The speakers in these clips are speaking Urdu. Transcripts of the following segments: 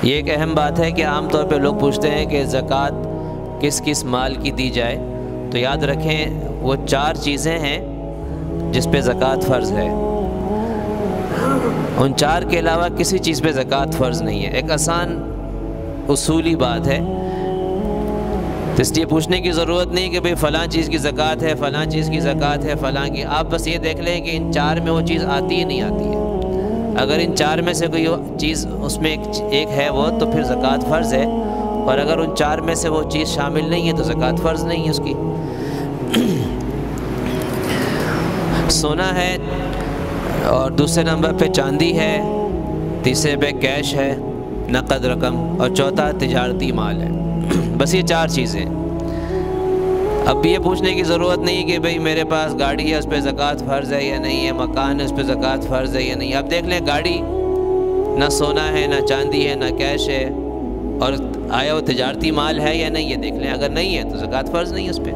یہ ایک اہم بات ہے کہ عام طور پہ لوگ پوچھتے ہیں کہ زکوٰۃ کس کس مال کی دی جائے، تو یاد رکھیں وہ 4 چیزیں ہیں جس پہ زکوٰۃ فرض ہے، ان 4 کے علاوہ کسی چیز پہ زکوٰۃ فرض نہیں ہے۔ ایک آسان اصولی بات ہے، تو اس لیے پوچھنے کی ضرورت نہیں کہ بھئی فلاں چیز کی زکوٰۃ ہے، فلاں چیز کی زکوٰۃ ہے، فلاں کی۔ آپ بس یہ دیکھ لیں کہ ان 4 میں وہ چیز آتی ہے نہیں آتی ہے۔ اگر ان 4 میں سے کوئی چیز اس میں ایک ہے وہ تو پھر زکوٰۃ فرض ہے، اور اگر ان 4 میں سے وہ چیز شامل نہیں ہے تو زکوٰۃ فرض نہیں ہے اس کی۔ سونا ہے، اور دوسرے نمبر پہ چاندی ہے، تیسرے پہ کیش ہے، نقد رقم، اور چوتھا تجارتی مال ہے۔ بس یہ 4 چیزیں۔ اب یہ پوچھنے کی ضرورت نہیں کہ بھئی میرے پاس گاڑی ہے اس پہ زکوٰۃ فرض ہے یا نہیں ہے، مکان ہے اس پہ زکوٰۃ فرض ہے یا نہیں۔ اب دیکھ لیں گاڑی نہ سونا ہے، نہ چاندی ہے، نہ کیش ہے، اور آیا وہ تجارتی مال ہے یا نہیں، یہ دیکھ لیں۔ اگر نہیں ہے تو زکوٰۃ فرض نہیں ہے اس پہ۔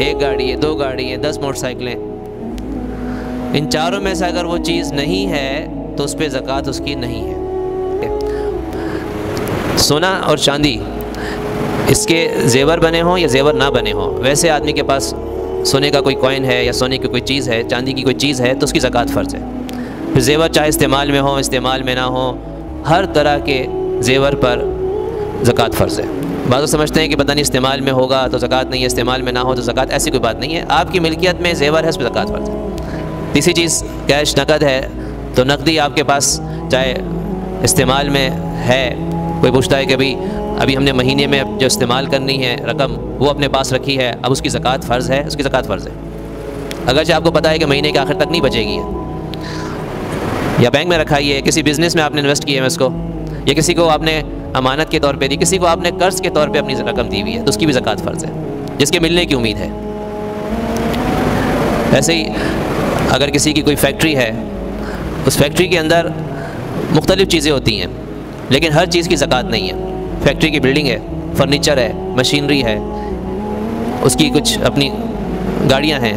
1 گاڑی ہے، 2 گاڑی ہے، 10 موٹر سائیکلیں، ان 4 میں سے اگر وہ چیز نہیں ہے تو اس پہ زکوٰۃ اس کی نہیں ہے۔ سونا اور چاندی، اس کے زیور بنے ہوں یا زیور نہ بنے ہوں، ویسے آدمی کے پاس سونے کا کوئی کوئن ہے یا سونے کی کوئی چیز ہے، چاندی کی کوئی چیز ہے تو اس کی زکوٰۃ فرض ہے۔ پھر زیور چاہے استعمال میں ہوں، استعمال میں نہ ہوں، ہر طرح کے زیور پر زکوٰۃ فرض ہے۔ بعض سمجھتے ہیں کہ پتہ نہیں استعمال میں ہوگا تو زکوٰۃ نہیں ہے، استعمال میں نہ ہو تو زکوٰۃ، ایسی کوئی بات نہیں ہے۔ آپ کی ملکیت میں زیور ہے اس پہ زکوٰۃ فرض ہے۔ تیسری چیز کیش، نقد ہے، تو نقدی آپ کے پاس چاہے استعمال میں ہے، کوئی پوچھتا ہے کہ ابھی ہم نے مہینے میں جو استعمال کرنی ہے رقم وہ اپنے پاس رکھی ہے، اب اس کی زکوٰۃ فرض ہے، اس کی زکوٰۃ فرض ہے، اگرچہ آپ کو پتہ ہے کہ مہینے کے آخر تک نہیں بچے گی، یا بینک میں رکھائی ہے، کسی بزنس میں آپ نے انویسٹ کیا ہے اس کو، یا کسی کو آپ نے امانت کے طور پہ دی، کسی کو آپ نے قرض کے طور پہ اپنی رقم دی ہوئی ہے تو اس کی بھی زکوٰۃ فرض ہے، جس کے ملنے کی امید ہے۔ ایسے ہی اگر کسی کی کوئی فیکٹری ہے، اس فیکٹری کے اندر مختلف چیزیں ہوتی ہیں لیکن ہر چیز کی زکوٰۃ نہیں ہے۔ فیکٹری کی بلڈنگ ہے، فرنیچر ہے، مشینری ہے، اس کی کچھ اپنی گاڑیاں ہیں،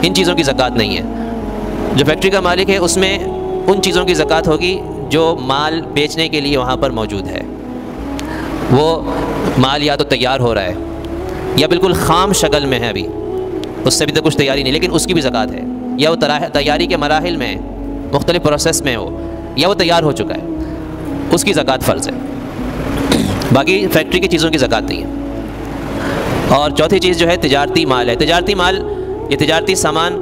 ان چیزوں کی زکوٰۃ نہیں ہے۔ جو فیکٹری کا مالک ہے اس میں ان چیزوں کی زکوٰۃ ہوگی جو مال بیچنے کے لیے وہاں پر موجود ہے۔ وہ مال یا تو تیار ہو رہا ہے یا بالکل خام شکل میں ہے، ابھی اس سے بھی تو کچھ تیاری نہیں لیکن اس کی بھی زکوٰۃ ہے، یا وہ تیاری کے مراحل میں مختلف پروسیس میں ہو، یا وہ تیار ہو چکا ہے، اس کی زکوٰۃ فرض ہے۔ باقی فیکٹری کی چیزوں کی زکوٰۃ نہیں ہے۔ اور چوتھی چیز جو ہے تجارتی مال ہے۔ تجارتی مال، یہ تجارتی سامان،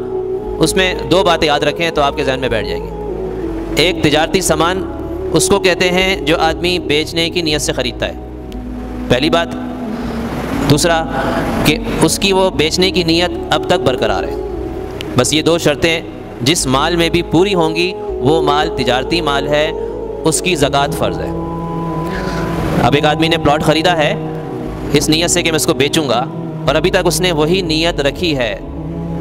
اس میں 2 باتیں یاد رکھیں تو آپ کے ذہن میں بیٹھ جائیں گی۔ ایک، تجارتی سامان اس کو کہتے ہیں جو آدمی بیچنے کی نیت سے خریدتا ہے، پہلی بات۔ دوسرا کہ اس کی وہ بیچنے کی نیت اب تک برقرار ہے۔ بس یہ 2 شرطیں جس مال میں بھی پوری ہوں گی وہ مال تجارتی مال ہے، اس کی زکوٰۃ فرض ہے۔ اب ایک آدمی نے پلاٹ خریدا ہے اس نیت سے کہ میں اس کو بیچوں گا، اور ابھی تک اس نے وہی نیت رکھی ہے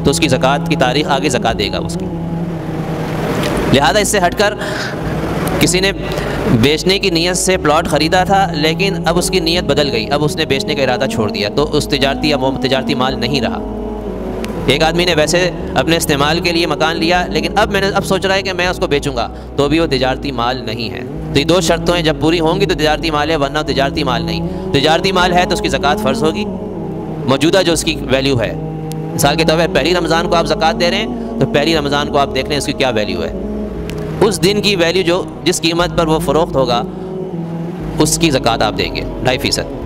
تو اس کی زکوٰۃ کی تاریخ آگے زکوٰۃ دے گا اس کی۔ لہذا اس سے ہٹ کر کسی نے بیچنے کی نیت سے پلاٹ خریدا تھا لیکن اب اس کی نیت بدل گئی، اب اس نے بیچنے کا ارادہ چھوڑ دیا تو اس تجارتی مال نہیں رہا۔ ایک آدمی نے ویسے اپنے استعمال کے لیے مکان لیا لیکن اب سوچ رہا ہے کہ میں اس کو بیچوں گا، تو بھی وہ تجارتی مال نہیں ہے۔ تو یہ 2 شرطیں جب پوری ہوں گی تو تجارتی مال ہے، ورنہ تجارتی مال نہیں۔ تجارتی مال ہے تو اس کی زکوٰۃ فرض ہوگی، موجودہ جو اس کی ویلیو ہے۔ مثال کے طور پر پہلی رمضان کو آپ زکوٰۃ دے رہے ہیں تو پہلی رمضان کو آپ دیکھ لیں اس کی کیا ویلیو ہے، اس دن کی ویلیو جس قیمت پر وہ فروخت ہوگا اس کی زکوٰۃ آپ دیں گے 2.5%۔